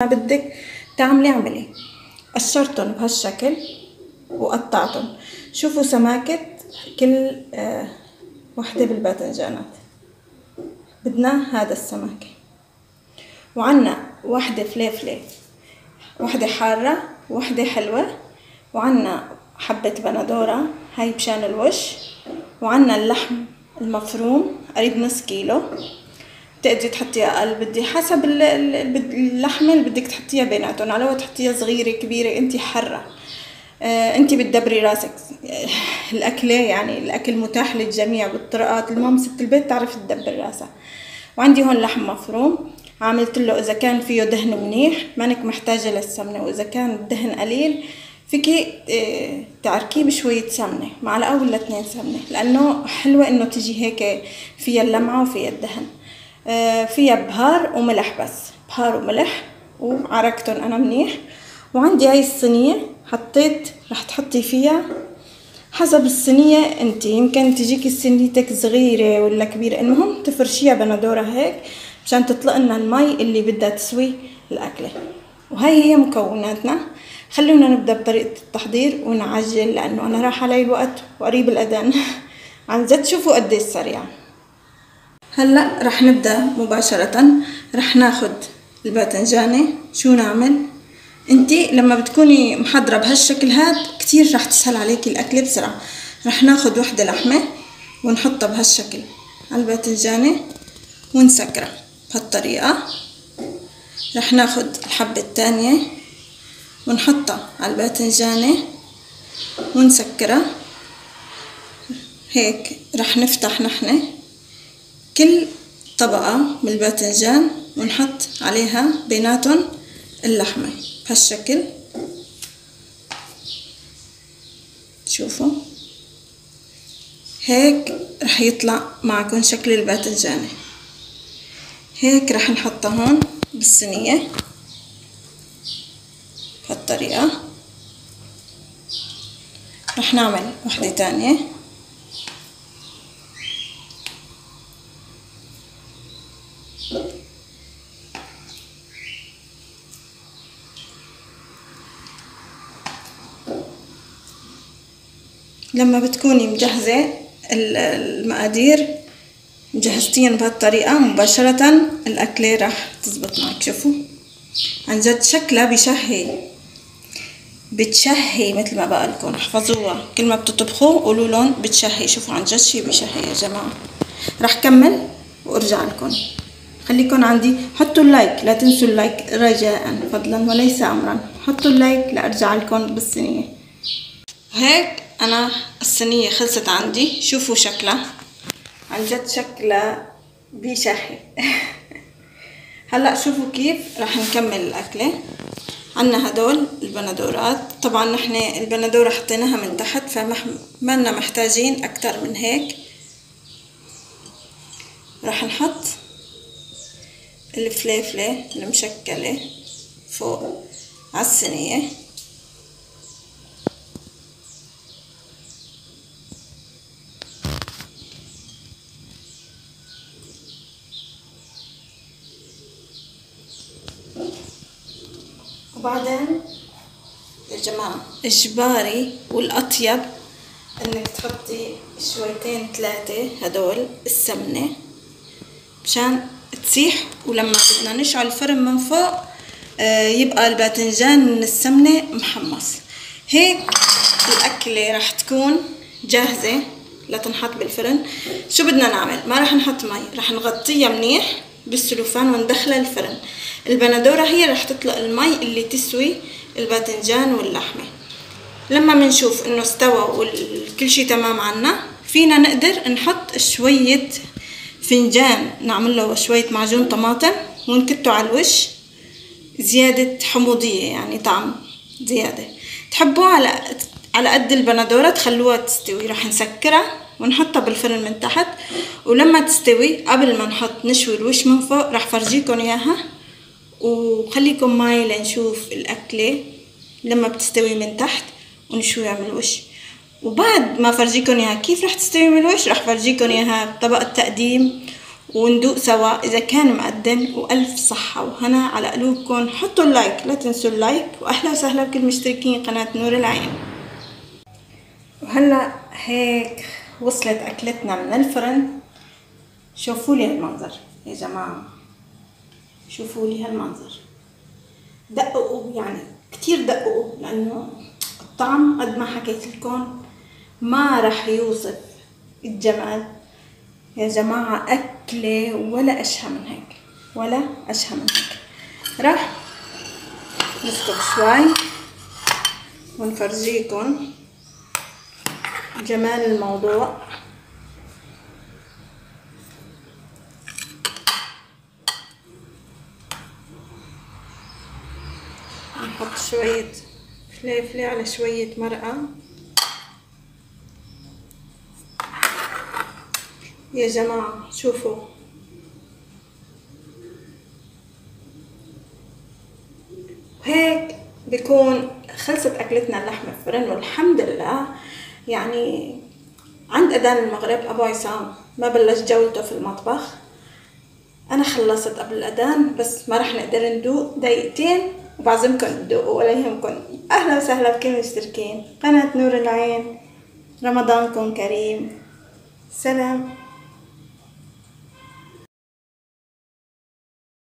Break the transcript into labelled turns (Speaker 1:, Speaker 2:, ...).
Speaker 1: ما بدك تعملي اعملي. قشرتن بهالشكل وقطعتن. شوفوا سماكة كل وحدة بالباذنجانات، بدنا هذا السماكة. وعنا وحدة فليفلة، وحدة حارة وحدة حلوة، وعنا حبة بندورة هاي بشان الوش، وعنا اللحم المفروم قريب نص كيلو. بتقدري تحطيها اقل، بدي حسب اللحمه اللي بدك تحطيها بيناتهم، على وقت تحطيها صغيره كبيره انتي حره. انتي بتدبري راسك. الاكله يعني الاكل متاح للجميع بالطرقات، المهم ست البيت تعرف تدبر راسها. وعندي هون لحم مفروم عملت له اذا كان فيه دهن منيح مانك محتاجه للسمنه، واذا كان الدهن قليل فيكي تعركيه بشويه سمنه، معلقه ولا 2 سمنه، لانه حلوه انه تجي هيك فيها اللمعه وفيها الدهن. فيها بهار وملح، بس بهار وملح وعرقتهم انا منيح. وعندي هاي الصينيه حطيت، رح تحطي فيها حسب الصينيه انتي، يمكن تجيكي صينيتك صغيره ولا كبيره، المهم تفرشيها بندوره هيك مشان تطلق لنا المي اللي بدها تسوي الاكله. وهي هي مكوناتنا. خلونا نبدا بطريقه التحضير ونعجل لانه انا راح علي الوقت وقريب الاذان. عن جد شوفوا قديش سريع. هلا رح نبدا مباشره. رح ناخد الباذنجانه. شو نعمل؟ انتي لما بتكوني محضره بهالشكل هاد كتير رح تسهل عليكي الاكل بسرعه. رح ناخد وحده لحمه ونحطها بهالشكل على الباذنجانه ونسكرها بهالطريقه. رح ناخد الحبه الثانيه ونحطها على الباذنجانه ونسكرها هيك. رح نفتح نحن كل طبقة من الباذنجان ونحط عليها بيناتهم اللحمة بهالشكل. شوفوا هيك رح يطلع معكم شكل الباذنجانة. هيك رح نحطها هون بالصينية بهالطريقة. رح نعمل وحدة تانية. لما بتكوني مجهزة المقادير مجهزتين بهالطريقة مباشرة الأكلة راح تزبط معك. شوفوا عن جد شكلها بتشهي مثل ما بقالكم. احفظوها كل ما بتطبخوا قولوا لهم بتشهي. شوفوا عن جد شي بشهي يا جماعة. راح كمل وارجع لكم. خليكن عندي، حطوا اللايك، لا تنسوا اللايك رجاء فضلا وليس امرا. حطوا اللايك لارجع لكم بالصينية. هيك انا الصينية خلصت عندي. شوفوا شكلها عن جد شكلها بيشهي. هلا شوفوا كيف راح نكمل الاكله. عنا هدول البندورات، طبعا نحن البندوره حطيناها من تحت فما لنا محتاجين اكتر من هيك. راح نحط الفليفله المشكله فوق على الصينيه. وبعدين يا جماعة اجباري والاطيب انك تحطي شويتين 3 هدول السمنة مشان تسيح، ولما بدنا نشعل الفرن من فوق يبقى الباذنجان من السمنة محمص. هيك الاكلة راح تكون جاهزة لتنحط بالفرن. شو بدنا نعمل؟ ما راح نحط مي، راح نغطيها منيح بالسلوفان وندخلها الفرن. البندورة هي راح تطلق المي اللي تسوي الباذنجان واللحمة. لما منشوف انه استوى وكل شي تمام عنا، فينا نقدر نحط شوية فنجان نعمل له شوية معجون طماطم ونكته على الوش زيادة حموضية، يعني طعم زيادة. تحبوا على قد البندورة تخلوها تستوي. راح نسكرها ونحطها بالفرن من تحت، ولما تستوي قبل ما نحط نشوي الوش من فوق راح فرجيكم اياها. وخليكم معي لنشوف الاكله لما بتستوي من تحت ونشويها من الوش. وبعد ما فرجيكم اياها كيف راح تستوي من الوش راح فرجيكم اياها بطبق التقديم وندوق سوا إذا كان مقدم. وألف صحة وهنا على قلوبكم. حطوا اللايك، لا تنسوا اللايك، وأهلا وسهلا بكل مشتركين قناة نور العين. وهلا هيك وصلت أكلتنا من الفرن. شوفوا لي هالمنظر يا جماعة، شوفوا لي هالمنظر. دققوا يعني كتير دققوا، لأنه الطعم قد ما حكيت لكم ما رح يوصف الجمال يا جماعة. أكلة ولا أشهى من هيك، ولا أشهى من هيك. راح نسكت شوي ونفرجيكم جمال الموضوع. نحط شوية فليفلة على شوية مرقة يا جماعة. شوفوا هيك بيكون خلصت أكلتنا اللحمة في الفرن. والحمد لله يعني عند أذان المغرب أبو عصام ما بلش جولته في المطبخ. أنا خلصت قبل الأذان، بس ما رح نقدر ندوق دقيقتين وبعزمكم تدوقوا ولا يهمكم. أهلا وسهلا بكل المشتركين قناة نور العين. رمضانكم كريم. سلام.